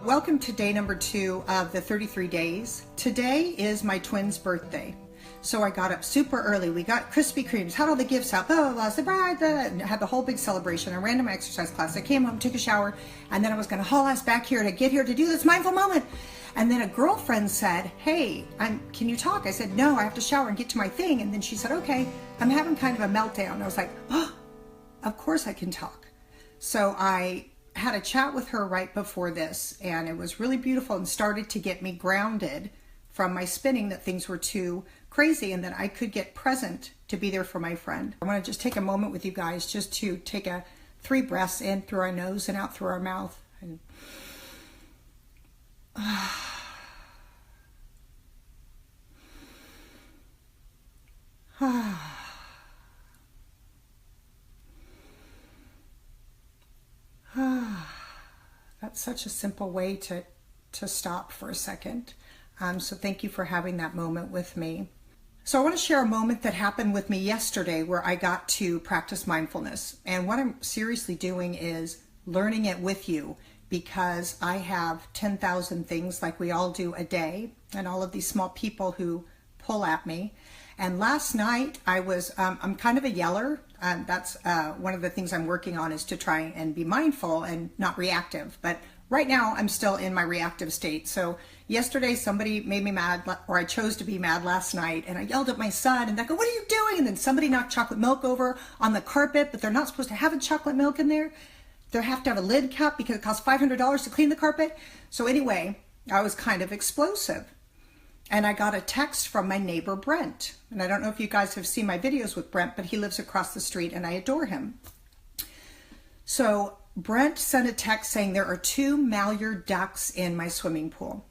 Welcome to day number 2 of the 33 days. Today is my twin's birthday. So I got up super early. We got Krispy Kremes, had all the gifts out, blah, blah, blah, surprise, and had the whole big celebration. I ran to my exercise class. I came home, took a shower, and then I was going to haul ass back here to get here to do this mindful moment. And then a girlfriend said, hey, can you talk? I said, no, I have to shower and get to my thing. And then she said, okay, I'm having kind of a meltdown. I was like, oh, of course I can talk. So I had a chat with her right before this, and it was really beautiful and started to get me grounded from my spinning that things were too crazy and that I could get present to be there for my friend. I want to just take a moment with you guys just to take 3 breaths in through our nose and out through our mouth. And that's such a simple way to stop for a second. So thank you for having that moment with me. So I want to share a moment that happened with me yesterday where I got to practice mindfulness. And what I'm seriously doing is learning it with you, because I have 10,000 things like we all do a day, and all of these small people who pull at me. And last night I was, I'm kind of a yeller. That's one of the things I'm working on, is to try and be mindful and not reactive. But right now I'm still in my reactive state. So yesterday somebody made me mad, or I chose to be mad last night, and I yelled at my son and I go, what are you doing? And then somebody knocked chocolate milk over on the carpet, but they're not supposed to have a chocolate milk in there. They have to have a lid cap because it costs $500 to clean the carpet. So anyway, I was kind of explosive. And I got a text from my neighbor, Brent. And I don't know if you guys have seen my videos with Brent, but he lives across the street and I adore him. So Brent sent a text saying there are 2 malleeur ducks in my swimming pool.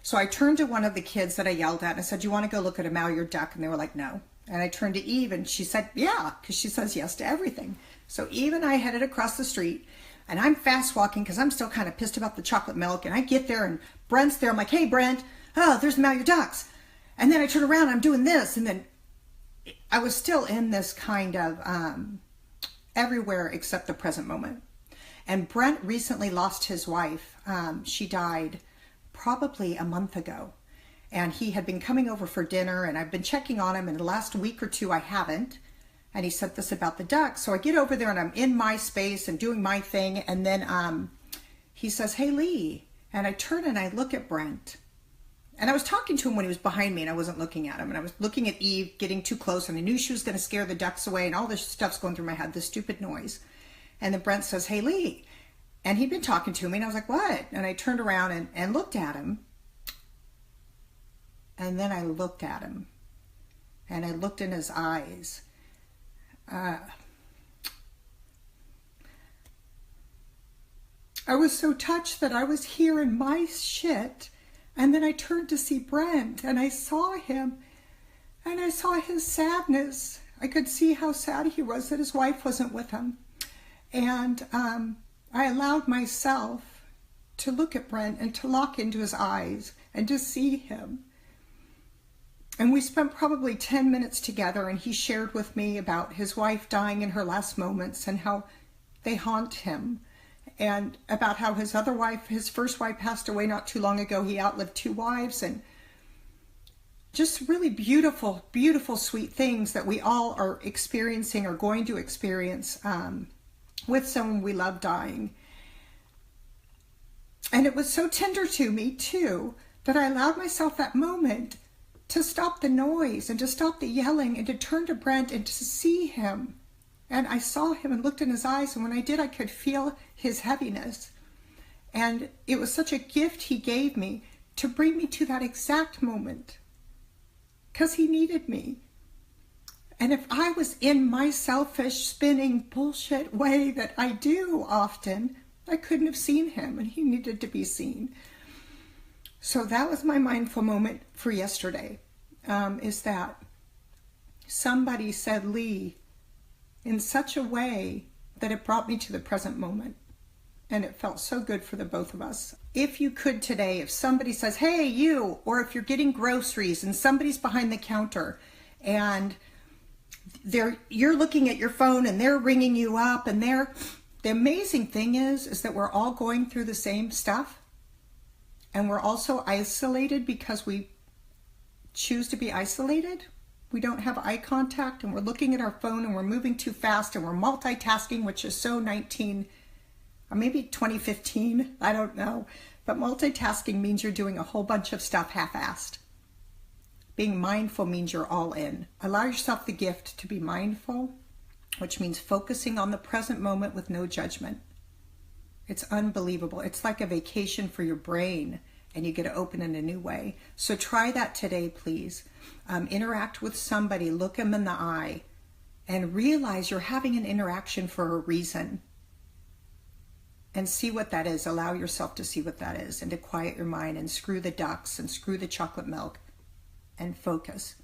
So I turned to one of the kids that I yelled at and I said, you want to go look at a malleeur duck? And they were like, no. And I turned to Eve and she said, yeah, because she says yes to everything. So Eve and I headed across the street, and I'm fast walking because I'm still kind of pissed about the chocolate milk. And I get there and Brent's there. I'm like, hey, Brent. Oh, there's the malleeur ducks. And then I turn around, I'm doing this. And then I was still in this kind of everywhere except the present moment. And Brent recently lost his wife. She died probably a month ago. And he had been coming over for dinner, and I've been checking on him. In the last week or 2, I haven't. And he said this about the ducks. So I get over there and I'm in my space and doing my thing. And then he says, hey, Leigh. And I turn and I look at Brent. And I was talking to him when he was behind me and I wasn't looking at him. And I was looking at Eve getting too close, and I knew she was going to scare the ducks away, and all this stuff's going through my head, this stupid noise. And then Brent says, hey, Leigh. And he'd been talking to me and I was like, what? And I turned around and looked at him. And then I looked at him and I looked in his eyes. I was so touched that I was here in my shit. And then I turned to see Brent, and I saw him, and I saw his sadness. I could see how sad he was that his wife wasn't with him. And I allowed myself to look at Brent and to lock into his eyes and to see him. And we spent probably 10 minutes together, and he shared with me about his wife dying in her last moments and how they haunt him. And about how his other wife, his first wife, passed away not too long ago. He outlived 2 wives, and just really beautiful, beautiful, sweet things that we all are experiencing or going to experience with someone we love dying. And it was so tender to me, too, that I allowed myself that moment to stop the noise and to stop the yelling and to turn to Brent and to see him. And I saw him and looked in his eyes, and when I did, I could feel his heaviness. And it was such a gift he gave me to bring me to that exact moment, because he needed me. And if I was in my selfish, spinning bullshit way that I do often, I couldn't have seen him, and he needed to be seen. So that was my mindful moment for yesterday, is that somebody said Leigh in such a way that it brought me to the present moment. And it felt so good for the both of us. If you could today, if somebody says, hey, you, or if you're getting groceries and somebody's behind the counter and you're looking at your phone and they're ringing you up, and the amazing thing is that we're all going through the same stuff. And we're also isolated because we choose to be isolated. We don't have eye contact, and we're looking at our phone, and we're moving too fast, and we're multitasking, which is so 19, or maybe 2015, I don't know. But multitasking means you're doing a whole bunch of stuff half-assed. Being mindful means you're all in. Allow yourself the gift to be mindful, which means focusing on the present moment with no judgment. It's unbelievable. It's like a vacation for your brain, and you get to open in a new way. So try that today, please. Interact with somebody, look them in the eye, and realize you're having an interaction for a reason. And see what that is. Allow yourself to see what that is, and to quiet your mind, and screw the ducks, and screw the chocolate milk, and focus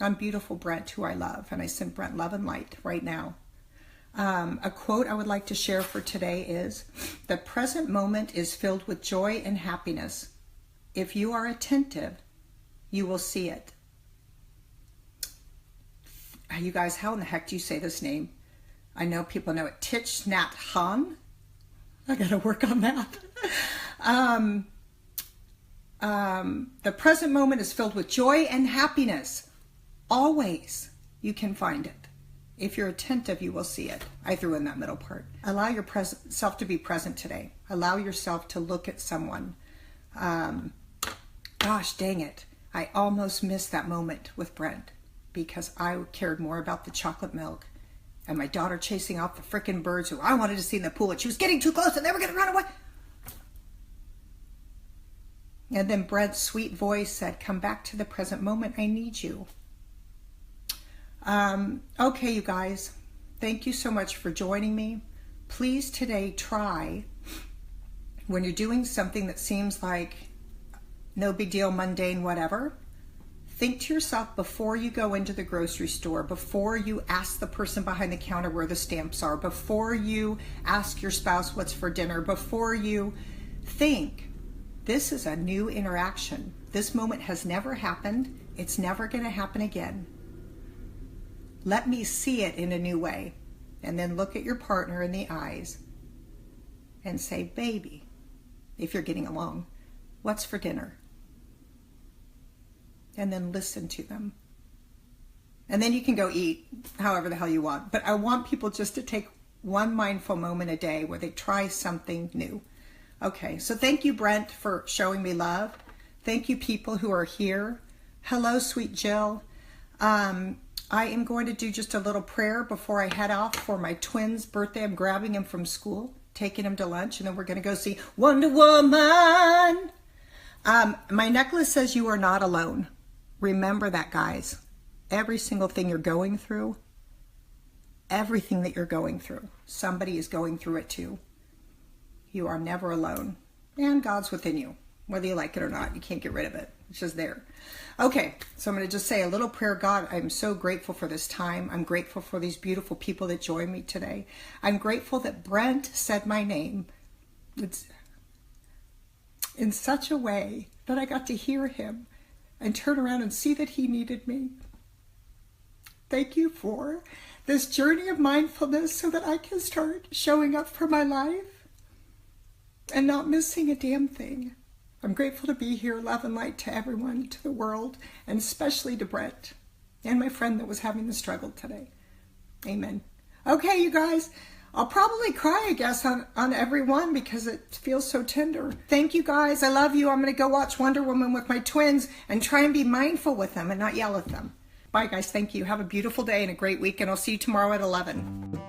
on beautiful Brent, who I love. And I send Brent love and light right now. A quote I would like to share for today is, "The present moment is filled with joy and happiness. If you are attentive, you will see it." You guys, how in the heck do you say this name? I know people know it. Thich Nhat Hanh. I gotta work on that. The present moment is filled with joy and happiness. Always you can find it. If you're attentive, you will see it. I threw in that middle part. Allow yourself to be present today. Allow yourself to look at someone. Gosh dang it. I almost missed that moment with Brent because I cared more about the chocolate milk and my daughter chasing off the frickin' birds who I wanted to see in the pool, and she was getting too close and they were going to run away. And then Brent's sweet voice said, "Come back to the present moment. I need you." Okay, you guys, thank you so much for joining me. Please today try, when you're doing something that seems like no big deal, mundane, whatever, think to yourself before you go into the grocery store, before you ask the person behind the counter where the stamps are, before you ask your spouse what's for dinner, before you think, this is a new interaction. This moment has never happened. It's never going to happen again. Let me see it in a new way. And then look at your partner in the eyes and say, "Baby," if you're getting along, "what's for dinner?" And then listen to them. And then you can go eat however the hell you want. But I want people just to take one mindful moment a day where they try something new. Okay, so thank you, Brent, for showing me love. Thank you, people who are here. Hello, sweet Jill. I am going to do just a little prayer before I head off for my twins' birthday. I'm grabbing them from school, taking them to lunch, and then we're going to go see Wonder Woman. My necklace says you are not alone. Remember that, guys. Every single thing you're going through, everything that you're going through, somebody is going through it too. You are never alone. And God's within you. Whether you like it or not, you can't get rid of it. It's just there. Okay, so I'm going to just say a little prayer. God, I'm so grateful for this time. I'm grateful for these beautiful people that joined me today. I'm grateful that Brent said my name in such a way that I got to hear him and turn around and see that he needed me. Thank you for this journey of mindfulness so that I can start showing up for my life and not missing a damn thing. I'm grateful to be here. Love and light to everyone, to the world, and especially to Brent and my friend that was having the struggle today. Amen. Okay, you guys, I'll probably cry, I guess, on everyone because it feels so tender. Thank you, guys. I love you. I'm going to go watch Wonder Woman with my twins and try and be mindful with them and not yell at them. Bye, guys. Thank you. Have a beautiful day and a great week, and I'll see you tomorrow at 11.